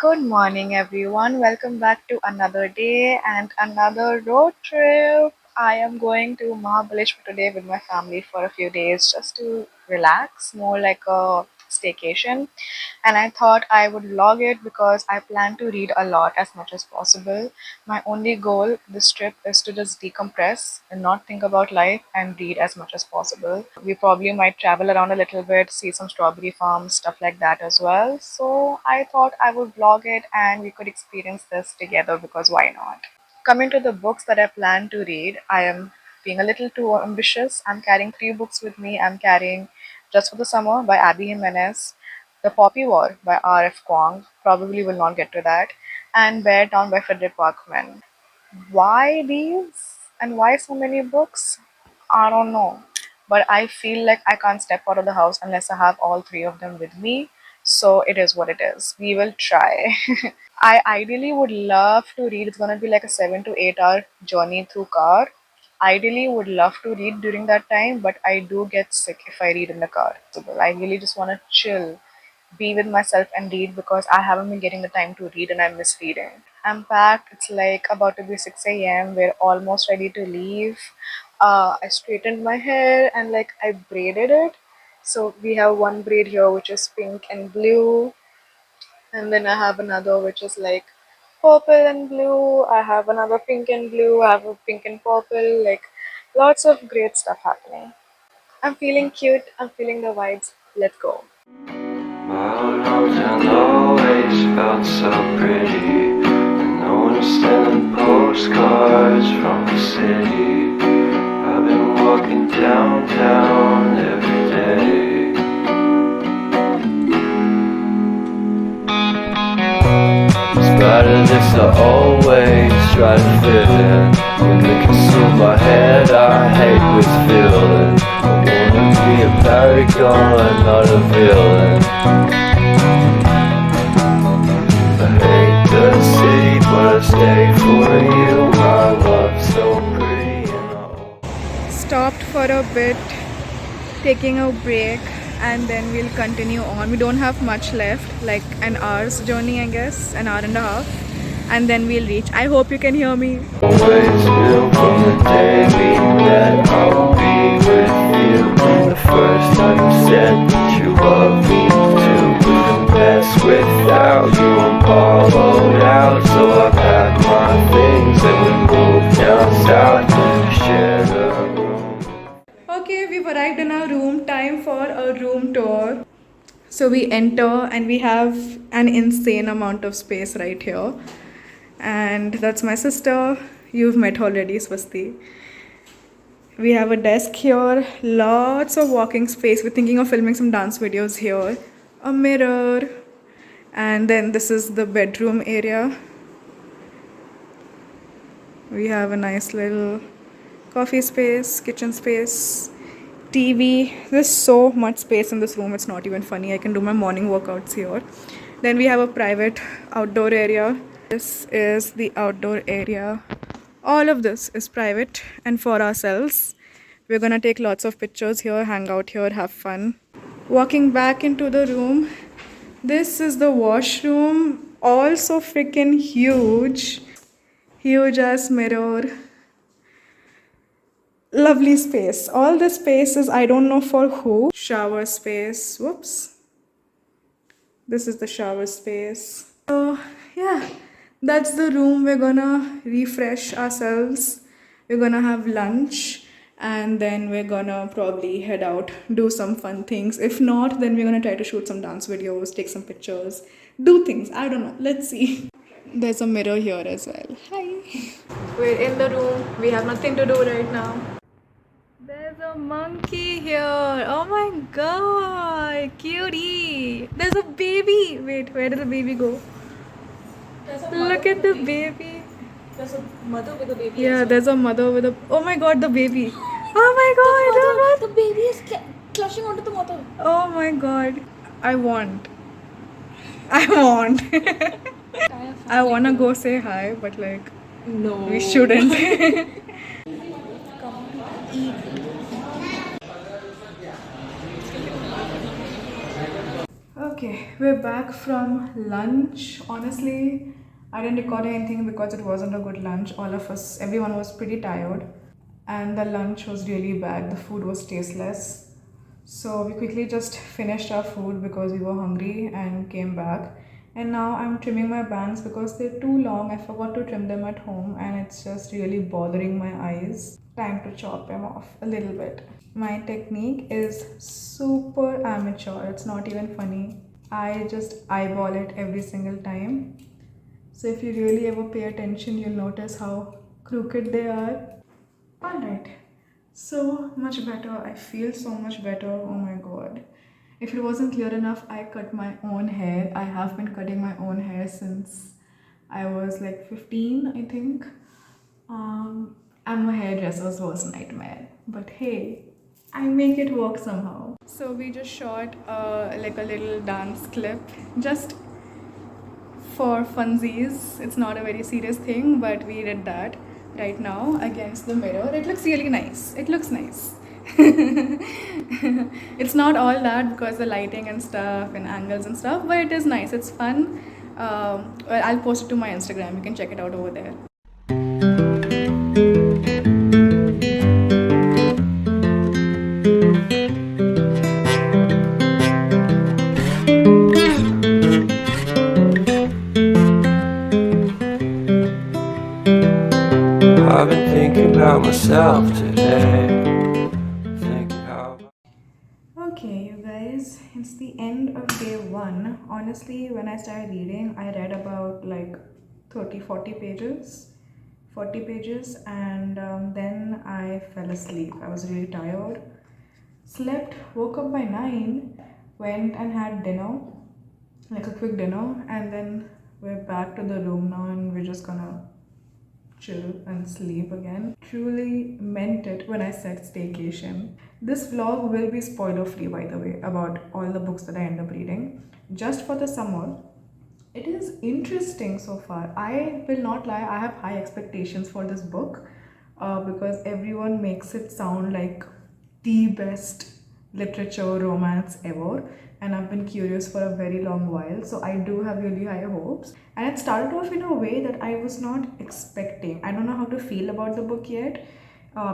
Good morning, everyone. Welcome back to another day and another road trip. I am going to Mahabaleshwar today with my family for a few days just to relax, more like a staycation. And I thought I would log it because I plan to read a lot as much as possible. My only goal this trip is to just decompress and not think about life and read as much as possible. We probably might travel around a little bit, see some strawberry farms, stuff like that as well. So I thought I would vlog it and we could experience this together because why not? Coming to the books that I plan to read, I am being a little too ambitious. I'm carrying three books with me. I'm carrying Just for the Summer by Abby Jimenez, The Poppy War by R.F. Kuang, probably will not get to that, and Bear Down by Frederick Parkman. Why these and why so many books? I don't know. But I feel like I can't step out of the house unless I have all three of them with me. So it is what it is. We will try. I ideally would love to read. It's gonna be like a 7 to 8 hour journey through car. Ideally would love to read during that time, but I do get sick if I read in the car. So I really just wanna chill, be with myself and read because I haven't been getting the time to read and I miss reading. I'm packed. It's like about to be 6 a.m. We're almost ready to leave. I straightened my hair and like I braided it. So we have one braid here which is pink and blue, and then I have another which is like purple and blue. I have another pink and blue. I have a pink and purple. Like lots of great stuff happening. I'm feeling cute. I'm feeling the vibes. Let's go. My old hometown always felt so pretty. And no one's sending postcards from the city. I've been walking downtown every day. Despite of this, I always try to fit in. When they consume my head, I hate this feeling. I wanna be a paragon, not a villain. I hate the city, but I stay for you. My love so pretty and all. Stopped for a bit, taking a break, and then we'll continue on. We don't have much left, like an hour's journey, I guess, an hour and a half, and then we'll reach. I hope you can hear me. Always knew from the day we met I will be with you. The first time you said that you love me too. Couldn't best without you, I'm hollowed out. So I packed my things and we moved down south to share a room. Okay, we've arrived in our room. Time for a room tour. So we enter and we have an insane amount of space right here. And that's my sister. You've met already, Swasti. We have a desk here, lots of walking space. We're thinking of filming some dance videos here. A mirror. And then this is the bedroom area. We have a nice little coffee space, kitchen space, TV. There's so much space in this room, it's not even funny. I can do my morning workouts here. Then we have a private outdoor area. This is the outdoor area. All of this is private and for ourselves. We're gonna take lots of pictures here, hang out here, have fun. Walking back into the room, this is the washroom, also freaking huge. Huge ass mirror. Lovely space. All the space is, I don't know for who. Shower space. Whoops. This is the shower space. So yeah, that's the room. We're gonna refresh ourselves. We're gonna have lunch and then we're gonna probably head out, do some fun things. If not, then we're gonna try to shoot some dance videos, take some pictures, do things. I don't know. Let's see. There's a mirror here as well. Hi. We're in the room. We have nothing to do right now. There's a monkey here. Oh my god. Cutie. There's a baby. Wait, where did the baby go? Look at the baby. There's a mother with a baby. Yeah, there's a mother with a... Oh my god, the baby. Oh my god. The baby is clutching onto the mother. Oh my god. I want. I wanna go say hi, but like... No. We shouldn't. Come to eat. Okay, we're back from lunch. Honestly, I didn't record anything because it wasn't a good lunch. All of us, everyone was pretty tired, and the lunch was really bad. The food was tasteless. So we quickly just finished our food because we were hungry and came back. And now I'm trimming my bangs because they're too long. I forgot to trim them at home and it's just really bothering my eyes. Time to chop them off a little bit. My technique is super amateur, it's not even funny. I just eyeball it every single time. So if you really ever pay attention, you'll notice how crooked they are. Alright, so much better. I feel so much better. Oh my god. If it wasn't clear enough, I cut my own hair. I have been cutting my own hair since I was like 15, I think. And my hairdresser's worst nightmare. But hey, I make it work somehow. So we just shot like a little dance clip just for funsies. It's not a very serious thing, but we did that right now against the mirror. It looks really nice. It looks nice. It's not all that because the lighting and stuff and angles and stuff, but it is nice. It's fun. Well, I'll post it to my Instagram. You can check it out over there. I've been thinking about myself today. Thinking how Okay, you guys, it's the end of day one. Honestly, when I started reading, I read about like 30, 40 pages. 40 pages, and then I fell asleep. I was really tired. Slept, woke up by 9, went and had dinner, like a quick dinner, and then we're back to the room now, and we're just gonna chill and sleep again. Truly meant it when I said staycation. This vlog will be spoiler free, by the way, about all the books that I end up reading. Just for the summer, it is interesting so far. I will not lie, I have high expectations for this book because everyone makes it sound like the best literature romance ever. And I've been curious for a very long while, so I do have really high hopes. And it started off in a way that I was not expecting. I don't know how to feel about the book yet.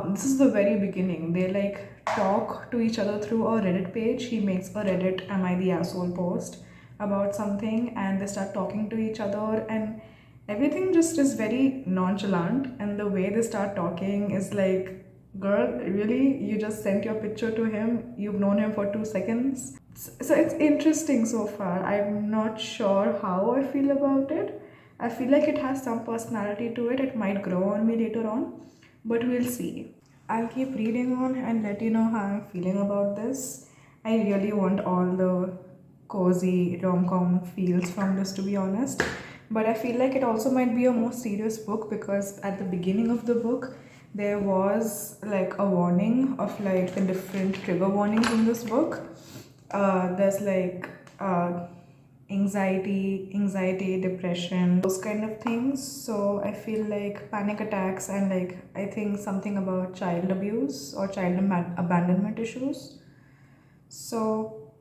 This is the very beginning. They like talk to each other through a Reddit page. He makes a Reddit "Am I the asshole?" post about something, and they start talking to each other, and everything just is very nonchalant. And the way they start talking is like, girl, really? You just sent your picture to him? You've known him for 2 seconds? So it's interesting so far. I'm not sure how I feel about it. I feel like it has some personality to it. It might grow on me later on, but we'll see. I'll keep reading on and let you know how I'm feeling about this. I really want all the cozy rom-com feels from this, to be honest. But I feel like it also might be a more serious book because at the beginning of the book, there was like a warning of like the different trigger warnings in this book. There's like anxiety, depression, those kind of things. So I feel like panic attacks and like I think something about child abuse or child abandonment issues. So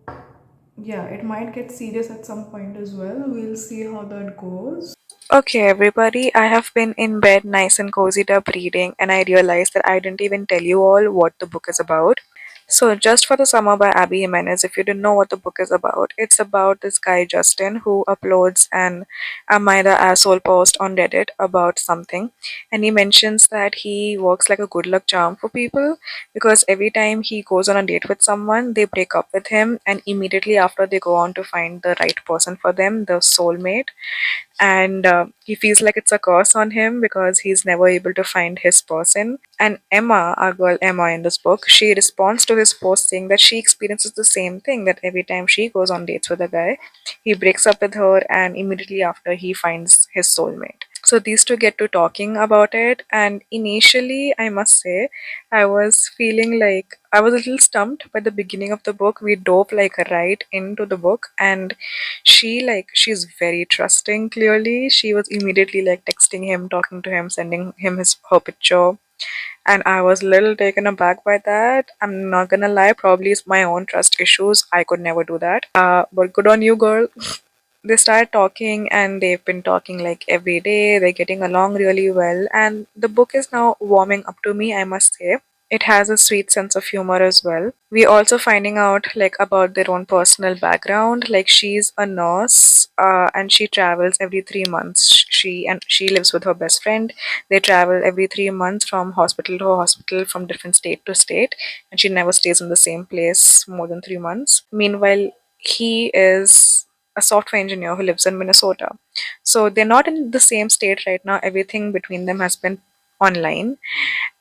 yeah, it might get serious at some point as well. We'll see how that goes. Okay, everybody, I have been in bed nice and cozied up reading, and I realized that I didn't even tell you all what the book is about. So, Just for the Summer by Abby Jimenez, if you didn't know what the book is about, it's about this guy Justin who uploads an Am I the Asshole post on Reddit about something. And he mentions that he works like a good luck charm for people because every time he goes on a date with someone, they break up with him, and immediately after they go on to find the right person for them, the soulmate. And he feels like it's a curse on him because he's never able to find his person. And Emma, our girl Emma in this book, she responds to his post saying that she experiences the same thing, that every time she goes on dates with a guy, he breaks up with her and immediately after he finds his soulmate. So these two get to talking about it, and initially, I must say, I was feeling like I was a little stumped by the beginning of the book. We dove like right into the book, and she's very trusting. Clearly, she was immediately like texting him, talking to him, sending him her picture. And I was a little taken aback by that. I'm not gonna lie, probably it's my own trust issues. I could never do that. But good on you, girl. They started talking and they've been talking like every day. They're getting along really well. And the book is now warming up to me, I must say. It has a sweet sense of humor as well. We're also finding out like about their own personal background. Like she's a nurse, and she travels every 3 months. She lives with her best friend. They travel every 3 months from hospital to hospital, from different state to state, and she never stays in the same place more than 3 months. Meanwhile, he is a software engineer who lives in Minnesota. So they're not in the same state right now. Everything between them has been online,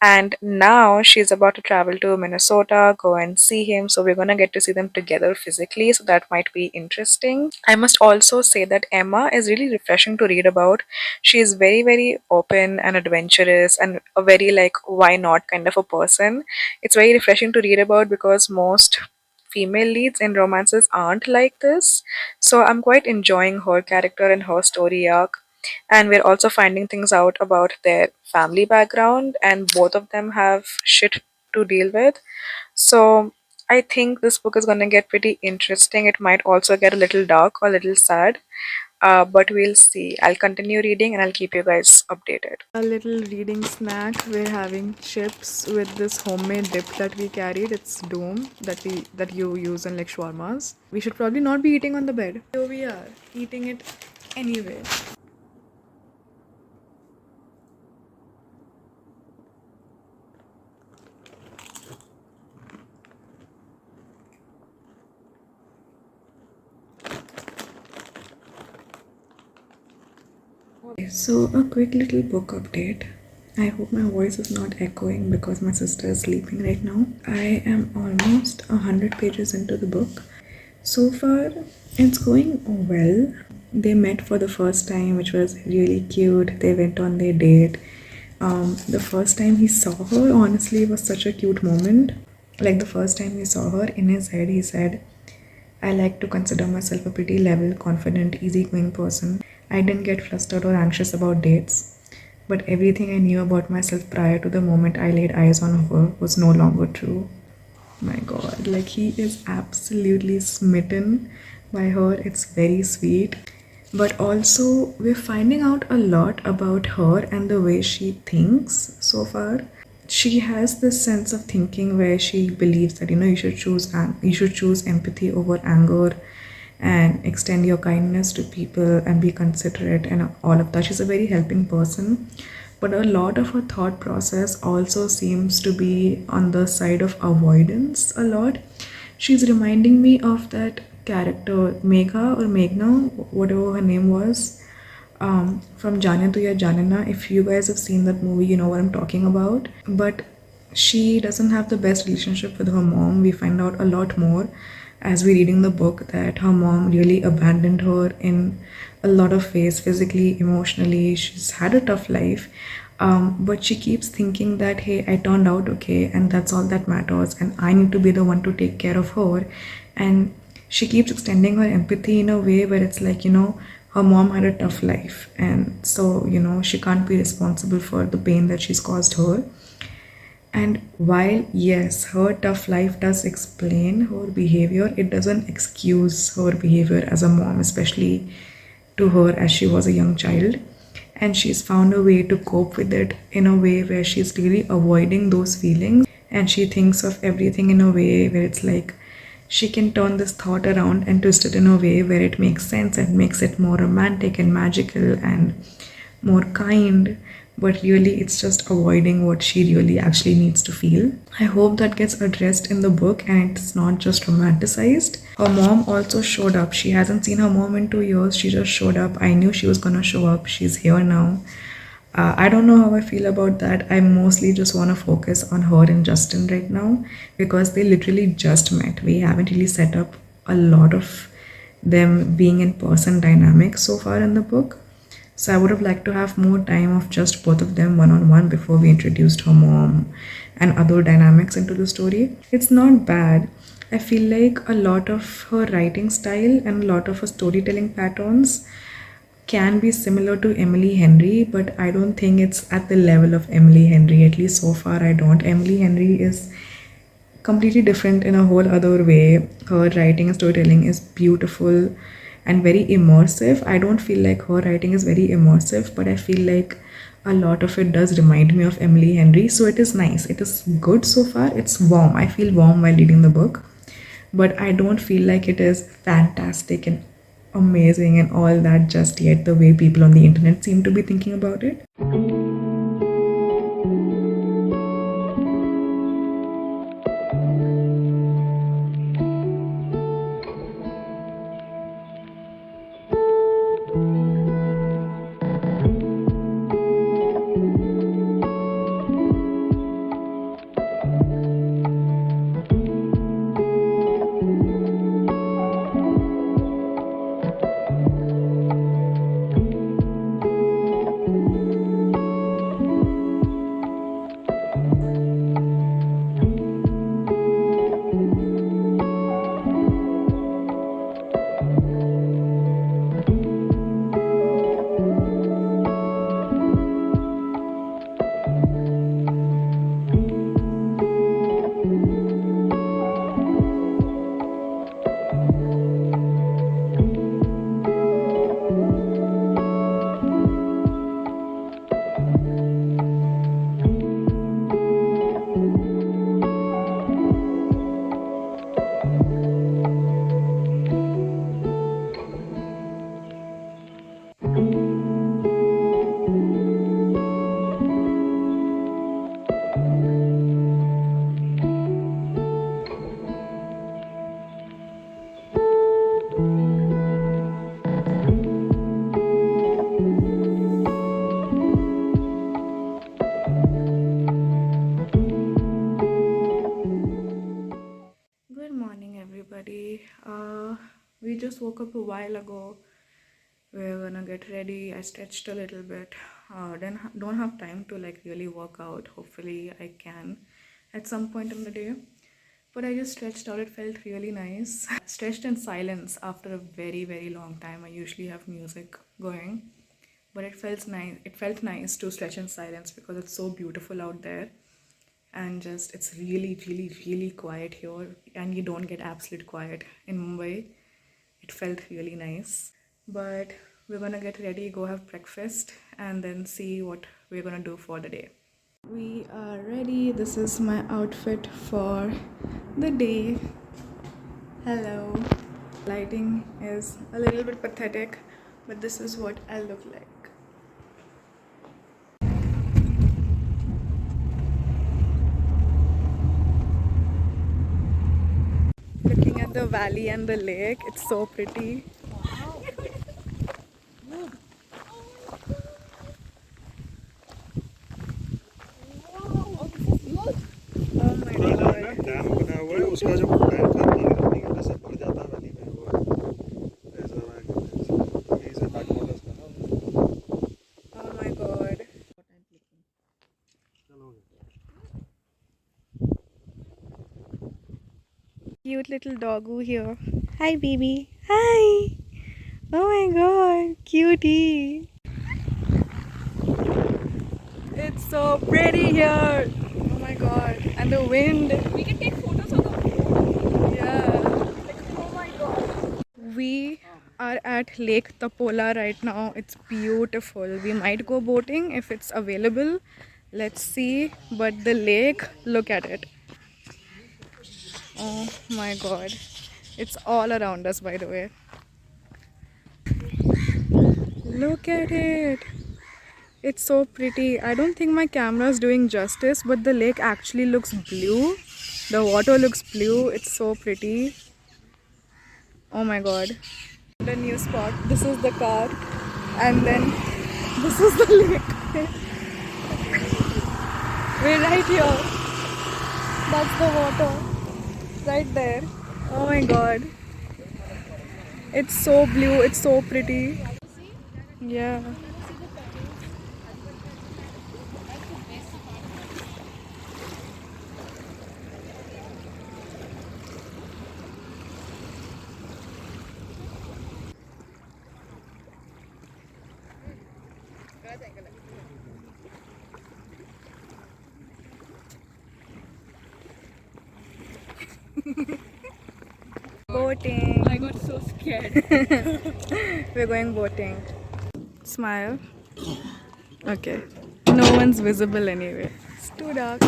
and now she's about to travel to Minnesota, go and see him. So we're going to get to see them together physically. So that might be interesting. I must also say that Emma is really refreshing to read about. She is very, very open and adventurous and a very like, why not kind of a person. It's very refreshing to read about because most female leads in romances aren't like this. So I'm quite enjoying her character and her story arc, and we're also finding things out about their family background, and both of them have shit to deal with. So I think this book is going to get pretty interesting. It might also get a little dark or a little sad, but we'll see. I'll continue reading and I'll keep you guys updated. A little reading snack. We're having chips with this homemade dip that we carried. It's doom that you use in like shawarmas. We should probably not be eating on the bed. Here we are eating it anyway. So, a quick little book update. I hope my voice is not echoing because my sister is sleeping right now. I am almost 100 pages into the book. So far, it's going well. They met for the first time, which was really cute. They went on their date. The first time he saw her, honestly, was such a cute moment. Like the first time he saw her, in his head, he said, I like to consider myself a pretty level, confident, easygoing person. I didn't get flustered or anxious about dates, but everything I knew about myself prior to the moment I laid eyes on her was no longer true. My god, like he is absolutely smitten by her. It's very sweet. But also, we're finding out a lot about her and the way she thinks so far. She has this sense of thinking where she believes that you should choose empathy over anger and extend your kindness to people and be considerate and all of that. She's a very helping person, but a lot of her thought process also seems to be on the side of avoidance a lot. She's reminding me of that character Megha or Meghna, whatever her name was, from Janya to Ya Janana. If you guys have seen that movie, you know what I'm talking about. But she doesn't have the best relationship with her mom. We find out a lot more as we're reading the book that her mom really abandoned her in a lot of ways, physically, emotionally. She's had a tough life. But she keeps thinking that, hey, I turned out okay, and that's all that matters, and I need to be the one to take care of her. And she keeps extending her empathy in a way where it's like, her mom had a tough life, and so, she can't be responsible for the pain that she's caused her. And while, yes, her tough life does explain her behavior, it doesn't excuse her behavior as a mom, especially to her as she was a young child. And she's found a way to cope with it in a way where she's really avoiding those feelings. And she thinks of everything in a way where it's like she can turn this thought around and twist it in a way where it makes sense and makes it more romantic and magical and more kind, but really it's just avoiding what she really actually needs to feel. I hope that gets addressed in the book and it's not just romanticized. Her mom also showed up. She hasn't seen her mom in 2 years. She just showed up. I knew she was gonna show up. She's here now. I don't know how I feel about that. I mostly just want to focus on her and Justin right now because they literally just met. We haven't really set up a lot of them being in person dynamics so far in the book. So I would have liked to have more time of just both of them one on one before we introduced her mom and other dynamics into the story. It's not bad. I feel like a lot of her writing style and a lot of her storytelling patterns can be similar to Emily Henry, but I don't think it's at the level of Emily Henry. At least so far, I don't. Emily Henry is completely different in a whole other way. Her writing and storytelling is beautiful and very immersive. I don't feel like her writing is very immersive, but I feel like a lot of it does remind me of Emily Henry. So it is nice. It is good so far. It's warm. I feel warm while reading the book, but I don't feel like it is fantastic and amazing and all that just yet, the way people on the internet seem to be thinking about it. Good morning, everybody. We just woke up a while ago. We're gonna get ready. I stretched a little bit. Then don't have time to like really work out. Hopefully, I can at some point in the day. But I just stretched out. It felt really nice. Stretched in silence after a very very long time. I usually have music going, but it felt nice. It felt nice to stretch in silence because it's so beautiful out there, and just it's really really really quiet here, and you don't get absolute quiet in Mumbai. It felt really nice. But we're gonna get ready, go have breakfast, and then see what we're gonna do for the day. We are ready. This is my outfit for the day. Hello. Lighting is a little bit pathetic, but this is what I look like. Looking at the valley and the lake, it's so pretty. Oh my god. Dam बना हुआ है उसका जब tank का पानी रखने के वजह से भर जाता है वैली में वो यही से बैक वाटर्स का ना Oh my god. चलो Cute little doggo here. Hi, baby. Hi. Oh my god. Cutie. It's so pretty here. Oh my god. And the wind. We can take photos of the boat. Yeah. Like, oh my god. We are at Lake Tapola right now. It's beautiful. We might go boating if it's available. Let's see. But the lake, look at it. Oh my god. It's all around us, by the way. Look at it. It's so pretty. I don't think my camera is doing justice, but the lake actually looks blue. The water looks blue. It's so pretty. Oh my god. The new spot. This is the car. And then this is the lake. We're right here. That's the water. Right there. Oh my god. It's so blue. It's so pretty. Yeah. Boating. I got so scared. We're going boating. Smile. Okay. No one's visible anyway. It's too dark.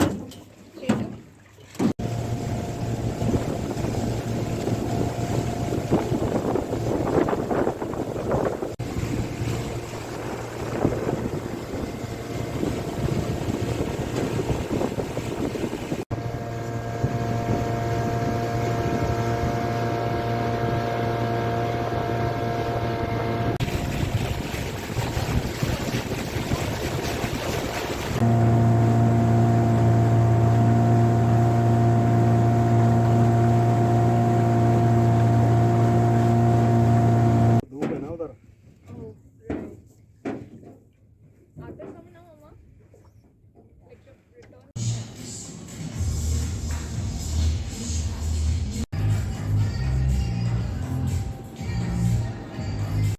धूप है ना उधर।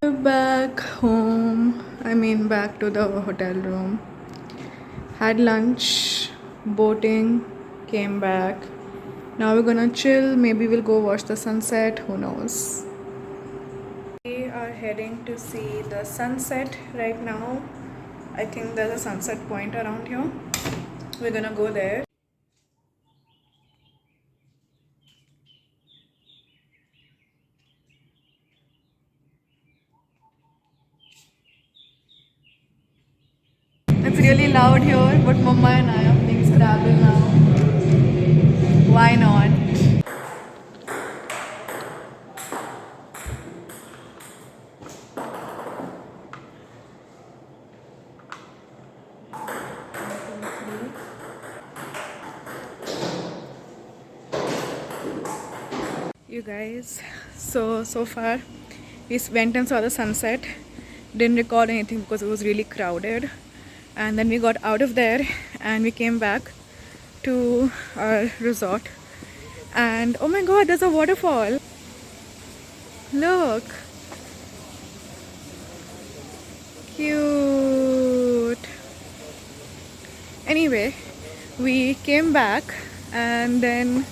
We're back home. I mean, back to the hotel room. Had lunch, boating, came back. Now we're gonna chill. Maybe we'll go watch the sunset. Who knows? We are heading to see the sunset right now. I think there's a sunset point around here. We're gonna go there. It's really loud here, but Mama and I are playing Scrabble now. Why not? You guys, so far we went and saw the sunset. Didn't record anything because it was really crowded. And then we got out of there and we came back to our resort. And oh my god, there's a waterfall. Look. Cute. Anyway, we came back and then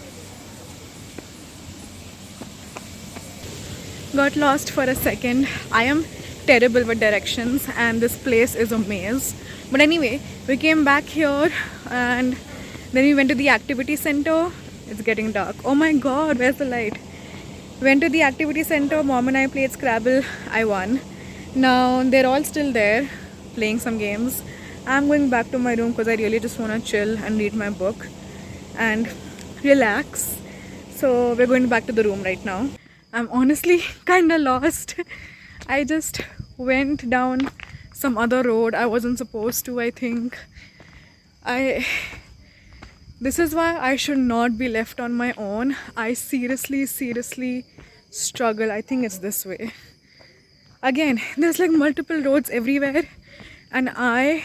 got lost for a second. I am terrible with directions and this place is a maze. But anyway, we came back here and then we went to the activity center. It's getting dark. Oh my god, where's the light? Went to the activity center. Mom and I played Scrabble. I won. Now they're all still there playing some games. I'm going back to my room because I really just want to chill and read my book and relax. So we're going back to the room right now. I'm honestly kind of lost. I just went down some other road I wasn't supposed to, I think. This is why I should not be left on my own. I seriously struggle. I think it's this way. Again, there's like multiple roads everywhere and I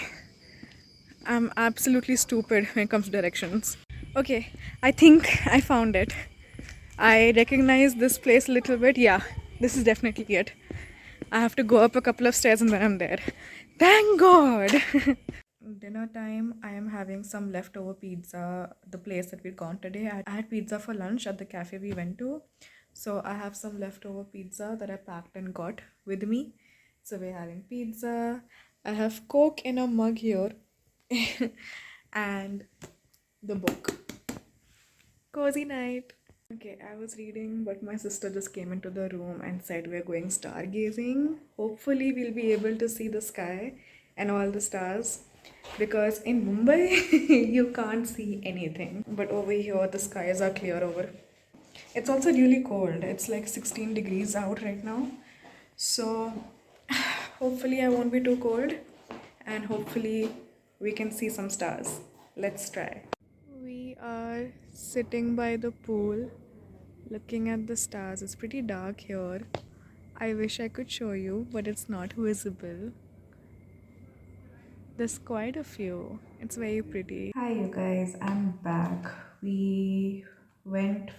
am absolutely stupid when it comes to directions. Okay, I think I found it. I recognize this place a little bit. Yeah, this is definitely it. I have to go up a couple of stairs and then I'm there. Thank God! Dinner time. I am having some leftover pizza. The place that we'd gone today, I had pizza for lunch at the cafe we went to. So I have some leftover pizza that I packed and got with me. So we're having pizza. I have Coke in a mug here. And the book. Cozy night. Okay, I was reading, but my sister just came into the room and said we're going stargazing. Hopefully, we'll be able to see the sky and all the stars because in Mumbai, you can't see anything. But over here, the skies are clear over. It's also really cold. It's like 16 degrees out right now. So, hopefully, I won't be too cold and hopefully, we can see some stars. Let's try. We are sitting by the pool looking at the stars. It's pretty dark here. I wish I could show you, but it's not visible. There's quite a few. It's very pretty. Hi, you guys. I'm back. We went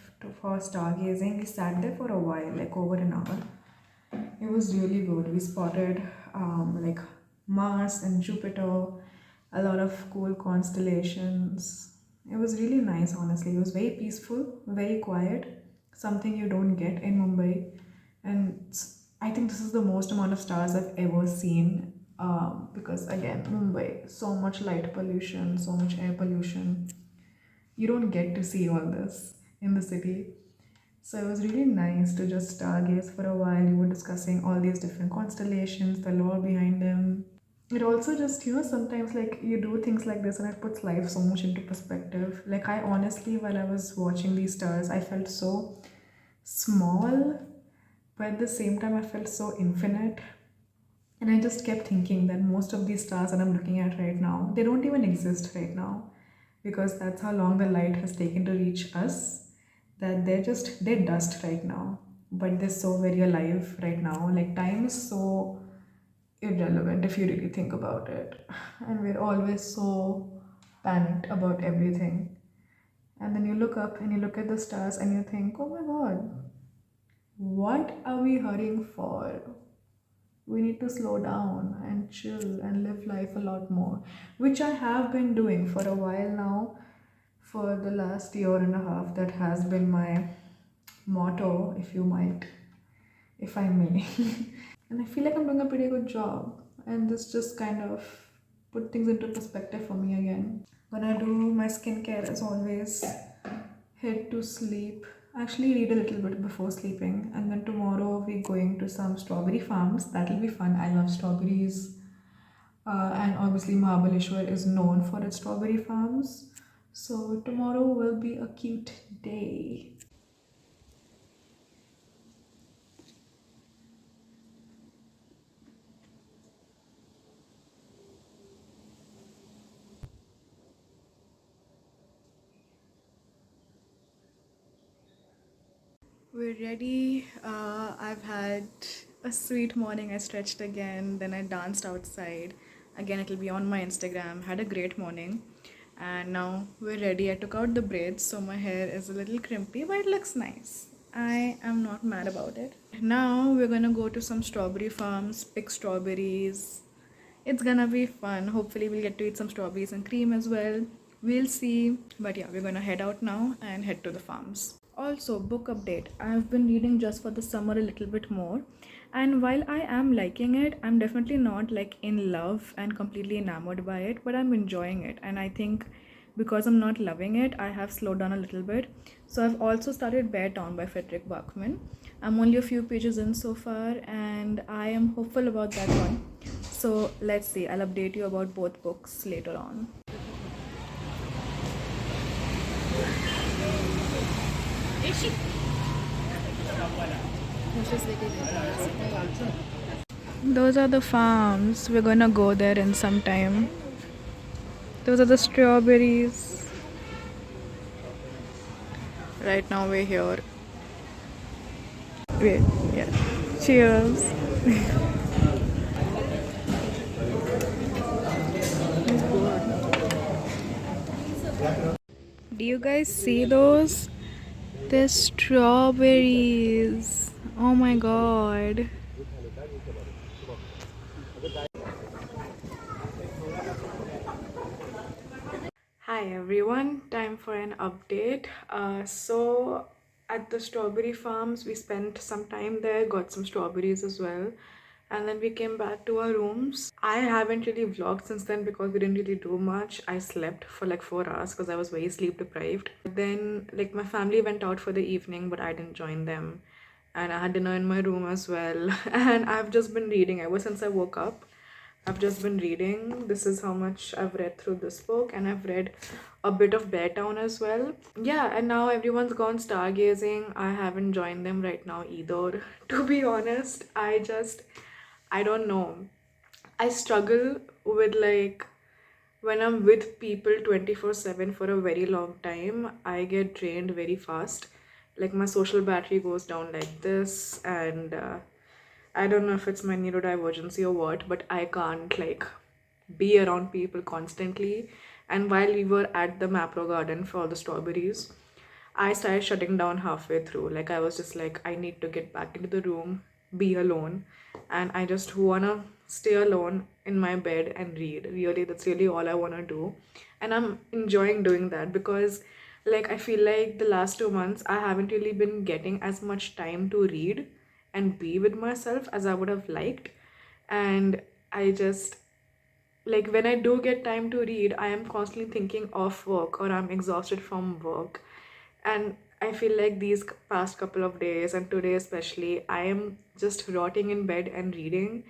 for stargazing. We sat there for a while, like over an hour. It was really good. We spotted like Mars and Jupiter, a lot of cool constellations. It was really nice, honestly. It was very peaceful, very quiet, something you don't get in Mumbai. And I think this is the most amount of stars I've ever seen. Because again, Mumbai, so much light pollution, so much air pollution. You don't get to see all this in the city. So it was really nice to just stargaze for a while. You were discussing all these different constellations, the lore behind them. It also just, sometimes like you do things like this and it puts life so much into perspective. Like, I honestly, while I was watching these stars, I felt so small, but at the same time, I felt so infinite. And I just kept thinking that most of these stars that I'm looking at right now, they don't even exist right now because that's how long the light has taken to reach us, that they're dust right now, but they're so very alive right now. Like, time is so irrelevant if you really think about it. And we're always so panicked about everything. And then you look up and you look at the stars and you think, oh my god, what are we hurrying for? We need to slow down and chill and live life a lot more, which I have been doing for a while now. For the last year and a half, that has been my motto, if you might, if I may. And I feel like I'm doing a pretty good job. And this just kind of put things into perspective for me again. When I do my skincare, as always, head to sleep. Actually, read a little bit before sleeping. And then tomorrow we're going to some strawberry farms. That'll be fun. I love strawberries. And obviously, Mahabaleshwar is known for its strawberry farms. So tomorrow will be a cute day. We're ready. I've had a sweet morning. I stretched again, then I danced outside. Again, it'll be on my Instagram. Had a great morning. And now we're ready. I took out the braids, so my hair is a little crimpy, but it looks nice. I am not mad about it. Now we're gonna go to some strawberry farms, pick strawberries. It's gonna be fun. Hopefully, we'll get to eat some strawberries and cream as well. We'll see. But yeah, we're gonna head out now and head to the farms. Also, book update. I've been reading just for the summer a little bit more. And while I am liking it, I'm definitely not like in love and completely enamored by it, but I'm enjoying it. And I think because I'm not loving it, I have slowed down a little bit. So I've also started Bear Town by Frederick Bachman. I'm only a few pages in so far, and I am hopeful about that one. So let's see, I'll update you about both books later on. Those are the farms. We're gonna go there in some time. Those are the strawberries. Right now we're here. Wait, yeah. Cheers. Do you guys see those? The strawberries. Oh my god. Hi everyone, time for an update. So at the strawberry farms, we spent some time there, got some strawberries as well, and then we came back to our rooms. I haven't really vlogged since then because we didn't really do much. I slept for like 4 hours because I was very sleep deprived. Then like my family went out for the evening, but I didn't join them, and I had dinner in my room as well. And I've just been reading ever since I woke up. I've just been reading. This is how much I've read through this book, and I've read a bit of Bear Town as well. Yeah, and now everyone's gone stargazing. I haven't joined them right now either. To be honest, I don't know. I struggle with like when I'm with people 24/7 for a very long time, I get drained very fast. Like my social battery goes down like this, and I don't know if it's my neurodivergency or what, but I can't like be around people constantly. And while we were at the Mapro Garden for all the strawberries, I started shutting down halfway through. Like I was just like, I need to get back into the room, be alone, and I just wanna stay alone in my bed and read. Really, that's really all I want to do. And I'm enjoying doing that because, like, I feel like the last 2 months I haven't really been getting as much time to read and be with myself as I would have liked. And I just, like, when I do get time to read, I am constantly thinking of work or I'm exhausted from work. And I feel like these past couple of days and today especially, I am just rotting in bed and reading.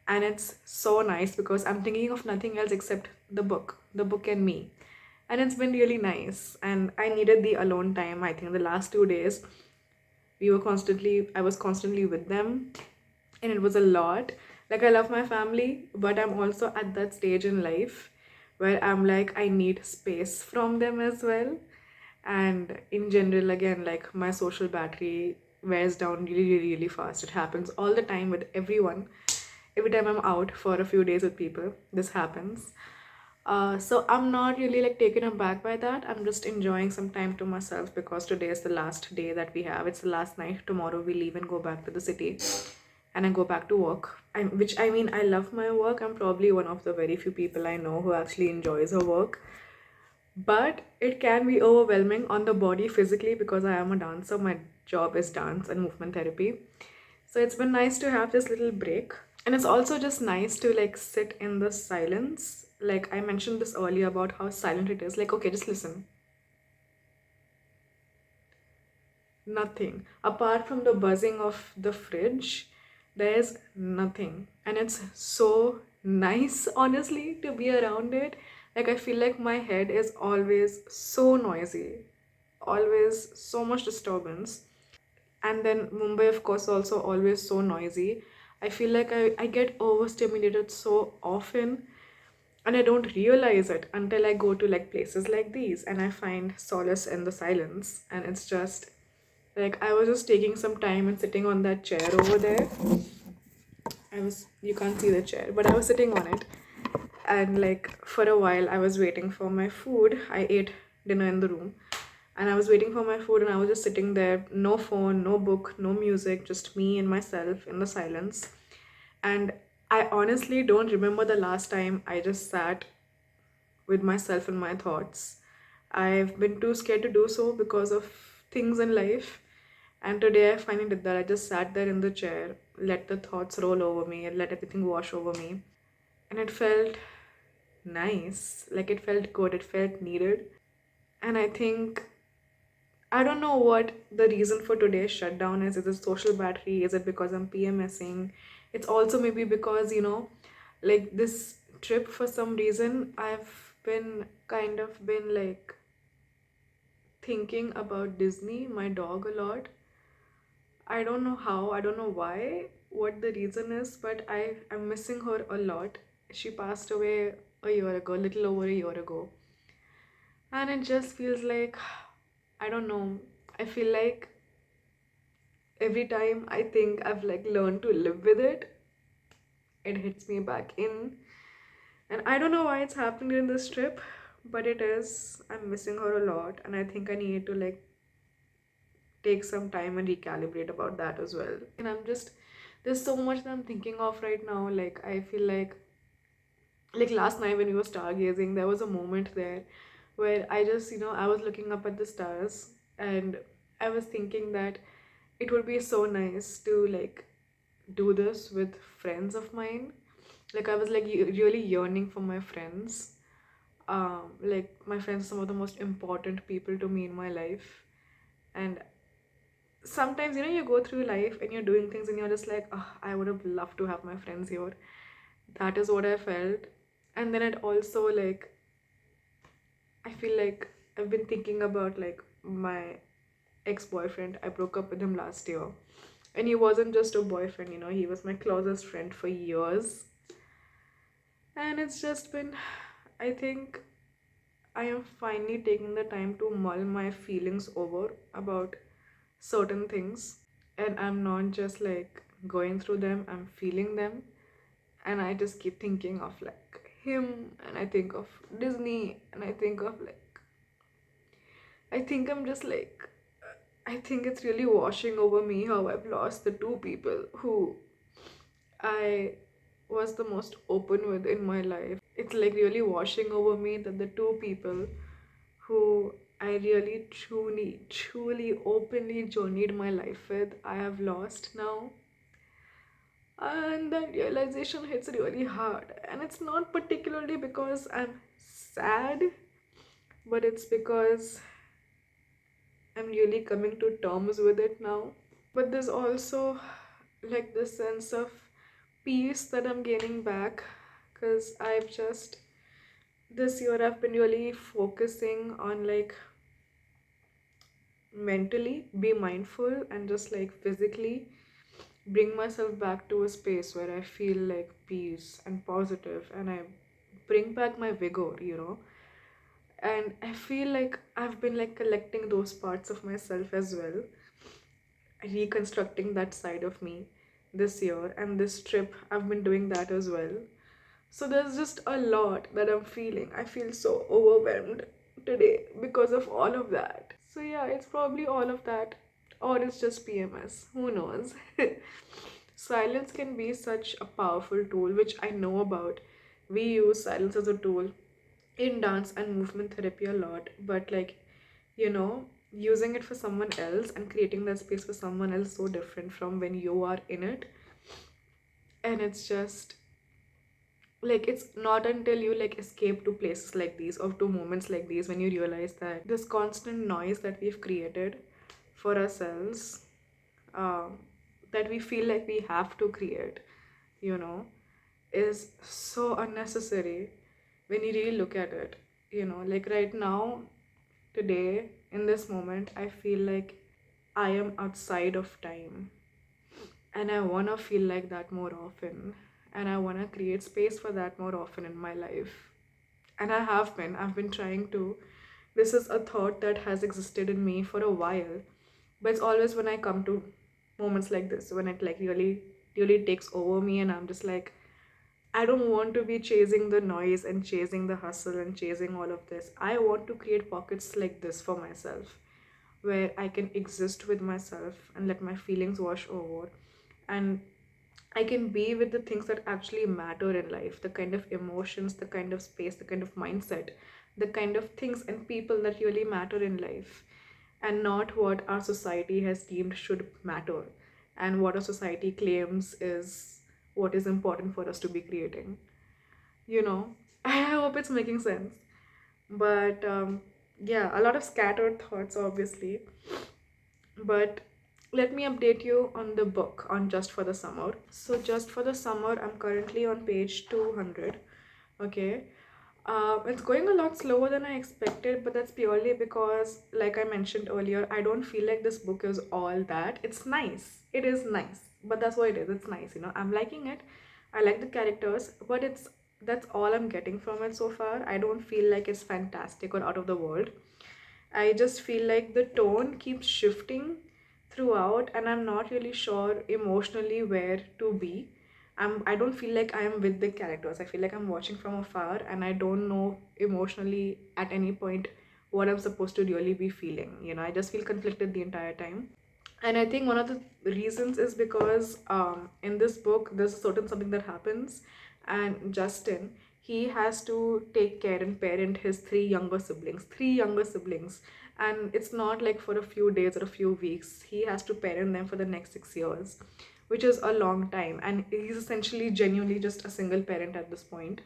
And it's so nice because I'm thinking of nothing else except the book and me. And it's been really nice. And I needed the alone time. I think the last 2 days I was constantly with them, and it was a lot. Like, I love my family, but I'm also at that stage in life where I'm like, I need space from them as well. And in general, again, like, my social battery wears down really, really, really fast. It happens all the time with everyone. Every time I'm out for a few days with people, this happens. So I'm not really like taken aback by that. I'm just enjoying some time to myself because today is the last day that we have. It's the last night. Tomorrow we leave and go back to the city, and I go back to work. Which, I mean, I love my work. I'm probably one of the very few people I know who actually enjoys her work. But it can be overwhelming on the body physically because I am a dancer. My job is dance and movement therapy. So it's been nice to have this little break. And it's also just nice to like sit in the silence. Like, I mentioned this earlier about how silent it is. Like, okay, just listen. Nothing. Apart from the buzzing of the fridge, there's nothing. And it's so nice, honestly, to be around it. Like, I feel like my head is always so noisy, always so much disturbance. And then Mumbai, of course, also always so noisy. I feel like I get overstimulated so often, and I don't realize it until I go to like places like these and I find solace in the silence. And it's just like, I was just taking some time and sitting on that chair over there. You can't see the chair, but I was sitting on it. And like, for a while, I was waiting for my food. I ate dinner in the room. And I was waiting for my food, and I was just sitting there, no phone, no book, no music, just me and myself in the silence. And I honestly don't remember the last time I just sat with myself and my thoughts. I've been too scared to do so because of things in life. And today I finally did that. I just sat there in the chair, let the thoughts roll over me, and let everything wash over me. And it felt nice. Like, it felt good, it felt needed. And I think, I don't know what the reason for today's shutdown is. Is it social battery? Is it because I'm PMSing? It's also maybe because, like, this trip, for some reason, I've been kind of been like thinking about Disney, my dog, a lot. I don't know how, I don't know why, what the reason is, but I'm missing her a lot. She passed away a year ago, a little over a year ago. And it just feels like, I don't know, I feel like every time I think I've like learned to live with it, it hits me back in. And I don't know why it's happening in this trip, but it is. I'm missing her a lot, and I think I need to like take some time and recalibrate about that as well. And there's so much that I'm thinking of right now. Like, I feel like last night when we were stargazing, there was a moment there where I just, I was looking up at the stars, and I was thinking that it would be so nice to like do this with friends of mine. Like, I was like really yearning for my friends. Like, my friends are some of the most important people to me in my life. And sometimes, you go through life and you're doing things and you're just like, oh, I would have loved to have my friends here. That is what I felt. And then it also like, I feel like I've been thinking about like my ex-boyfriend. I broke up with him last year. And he wasn't just a boyfriend, he was my closest friend for years. And it's just been, I think I am finally taking the time to mull my feelings over about certain things. And I'm not just like going through them, I'm feeling them. And I just keep thinking of like him, and I think of Disney, and I think of like, I think I'm just like, I think it's really washing over me how I've lost the two people who I was the most open with in my life. It's like really washing over me that the two people who I really truly openly journeyed my life with, I have lost now. And that realization hits really hard. And it's not particularly because I'm sad, but it's because I'm really coming to terms with it now. But there's also like this sense of peace that I'm gaining back, because this year I've been really focusing on like mentally be mindful and just like physically bring myself back to a space where I feel like peace and positive, and I bring back my vigor. And I feel like I've been like collecting those parts of myself as well, reconstructing that side of me this year, and this trip I've been doing that as well. So there's just a lot that I'm feeling. I feel so overwhelmed today because of all of that. So yeah, it's probably all of that, or it's just PMS. Who knows? Silence can be such a powerful tool, which I know about. We use silence as a tool in dance and movement therapy a lot, but like, using it for someone else and creating that space for someone else so different from when you are in it. And it's just like, it's not until you like escape to places like these or to moments like these when you realize that this constant noise that we've created for ourselves, um, that we feel like we have to create, you know is so unnecessary when you really look at it. Like right now, today, in this moment, I feel like I am outside of time, and I want to feel like that more often, and I want to create space for that more often in my life. And I've been trying to. This is a thought that has existed in me for a while, but it's always when I come to moments like this when it like really takes over me, and I'm just like, I don't want to be chasing the noise and chasing the hustle and chasing all of this. I want to create pockets like this for myself, where I can exist with myself and let my feelings wash over, and I can be with the things that actually matter in life, the kind of emotions, the kind of space, the kind of mindset, the kind of things and people that really matter in life, and not what our society has deemed should matter, and what our society claims is what is important for us to be creating. You know, I hope it's making sense. But yeah, a lot of scattered thoughts, obviously. But let me update you on the book on Just for the Summer. So, Just for the Summer, I'm currently on page 200. Okay. It's going a lot slower than I expected, but that's purely because, like I mentioned earlier, I don't feel like this book is all that. It's nice. It is nice, but that's what it is. It's nice, I'm liking it. I like the characters, but that's all I'm getting from it so far. I don't feel like it's fantastic or out of the world. I just feel like the tone keeps shifting throughout, and I'm not really sure emotionally where to be. I don't feel like I am with the characters. I feel like I'm watching from afar, and I don't know emotionally at any point what I'm supposed to really be feeling. I just feel conflicted the entire time. And I think one of the reasons is because in this book there's a certain something that happens, and Justin, he has to take care and parent his three younger siblings, and it's not like for a few days or a few weeks. He has to parent them for the next 6 years, which is a long time, and he's essentially genuinely just a single parent at this point.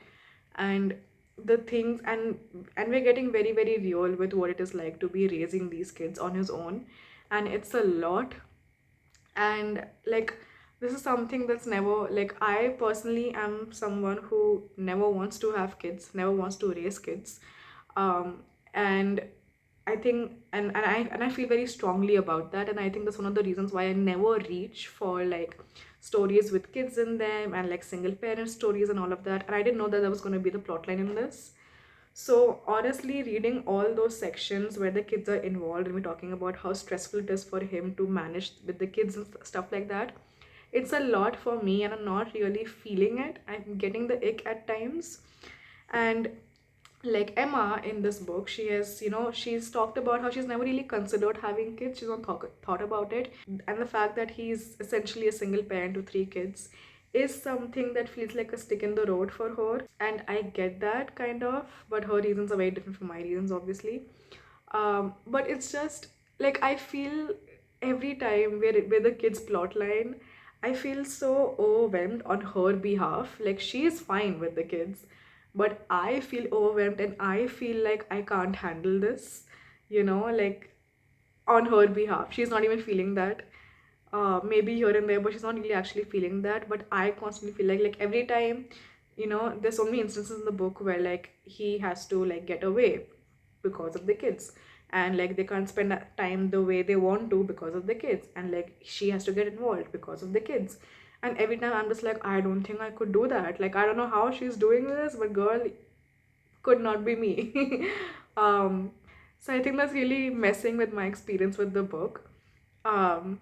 And the things and we're getting very very real with what it is like to be raising these kids on his own, and it's a lot. And like, this is something that's never, like, I personally am someone who never wants to have kids, never wants to raise kids. And I think, and I feel very strongly about that, and I think that's one of the reasons why I never reach for like stories with kids in them and like single parent stories and all of that. And I didn't know that was going to be the plotline in this. So honestly, reading all those sections where the kids are involved, and we're talking about how stressful it is for him to manage with the kids and stuff like that, it's a lot for me, and I'm not really feeling it. I'm getting the ick at times. And like Emma in this book, she's talked about how she's never really considered having kids. She's not thought about it. And the fact that he's essentially a single parent to three kids, is something that feels like a stick in the road for her, and I get that kind of, but her reasons are very different from my reasons, obviously. But it's just like I feel every time where the kids plot line, I feel so overwhelmed on her behalf. Like she is fine with the kids, but I feel overwhelmed and I feel like I can't handle this, like on her behalf. She's not even feeling that. Maybe here and there, but she's not really actually feeling that. But I constantly feel like every time, there's so many instances in the book where like he has to like get away because of the kids, and like they can't spend that time the way they want to because of the kids, and like she has to get involved because of the kids. And every time I'm just like, I don't think I could do that. Like I don't know how she's doing this, but girl, could not be me. um, so I think that's really messing with my experience with the book. Um,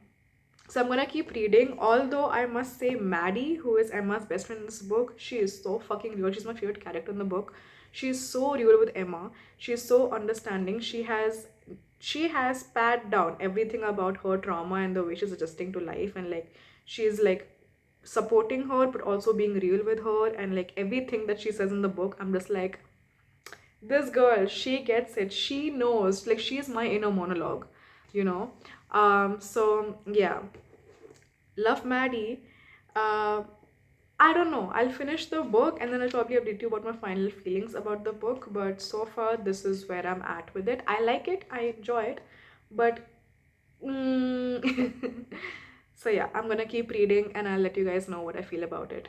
so I'm gonna keep reading. Although I must say, Maddie, who is Emma's best friend in this book, she is so fucking real. She's my favorite character in the book. She's so real with Emma. She's so understanding. She has pat down everything about her trauma and the way she's adjusting to life, and like she's like supporting her but also being real with her, and like everything that she says in the book, I'm just like, this girl, she gets it, she knows, like she's my inner monologue, you know so yeah, love Maddie. uh I don't know, I'll finish the book and then I'll probably update you about my final feelings about the book, but so far this is where I'm at with it. I like it, I enjoy it, but so yeah, I'm gonna keep reading and I'll let you guys know what I feel about it.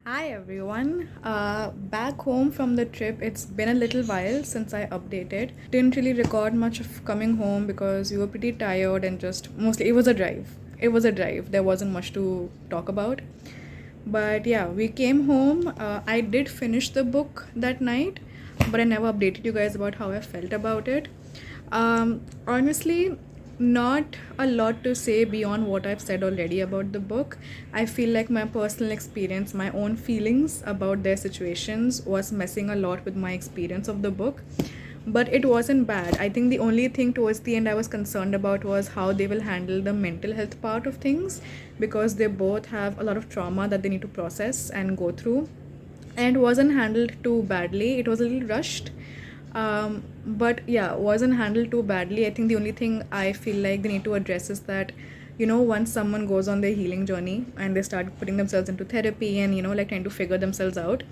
Hi everyone. Back home from the trip, it's been a little while since I updated. Didn't really record much of coming home because we were pretty tired and just mostly it was a drive. It was a drive. There wasn't much to talk about. But yeah, we came home. I did finish the book that night, but I never updated you guys about how I felt about it. Honestly, not a lot to say beyond what I've said already about the book. I feel like my personal experience, my own feelings about their situations was messing a lot with my experience of the book. But it wasn't bad. I think the only thing towards the end I was concerned about was how they will handle the mental health part of things, because they both have a lot of trauma that they need to process and go through. And it wasn't handled too badly. It was a little rushed, but yeah, wasn't handled too badly. I think the only thing I feel like they need to address is that, once someone goes on their healing journey and they start putting themselves into therapy and, like trying to figure themselves out,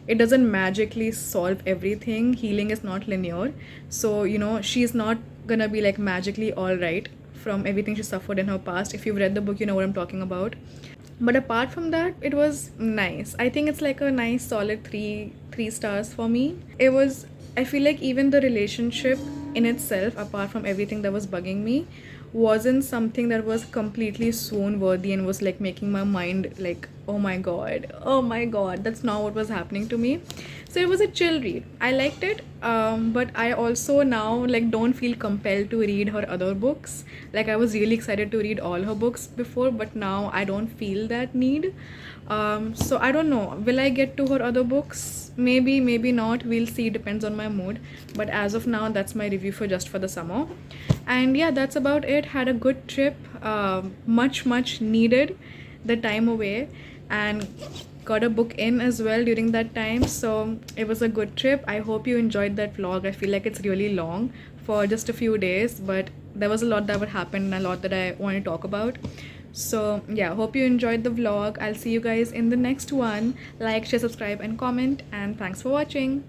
it doesn't magically solve everything. Healing is not linear. So, she's not gonna be like magically all right from everything she suffered in her past. If you've read the book, you know what I'm talking about. But apart from that, it was nice. I think it's like a nice solid three stars for me. It was, I feel like even the relationship in itself, apart from everything that was bugging me, wasn't something that was completely swoon worthy and was like making my mind like, oh my god, that's not what was happening to me. So it was a chill read. I liked it, but I also now like don't feel compelled to read her other books. Like I was really excited to read all her books before, but now I don't feel that need. So I don't know, will I get to her other books? Maybe, maybe not, we'll see, depends on my mood. But as of now, that's my review for Just for the Summer. And yeah, that's about it. Had a good trip, much needed the time away, and got a book in as well during that time. So it was a good trip. I hope you enjoyed that vlog. I feel like it's really long for just a few days, but there was a lot that would happen and a lot that I want to talk about. So yeah, hope you enjoyed the vlog. I'll see you guys in the next one. Like, share, subscribe and comment, and thanks for watching.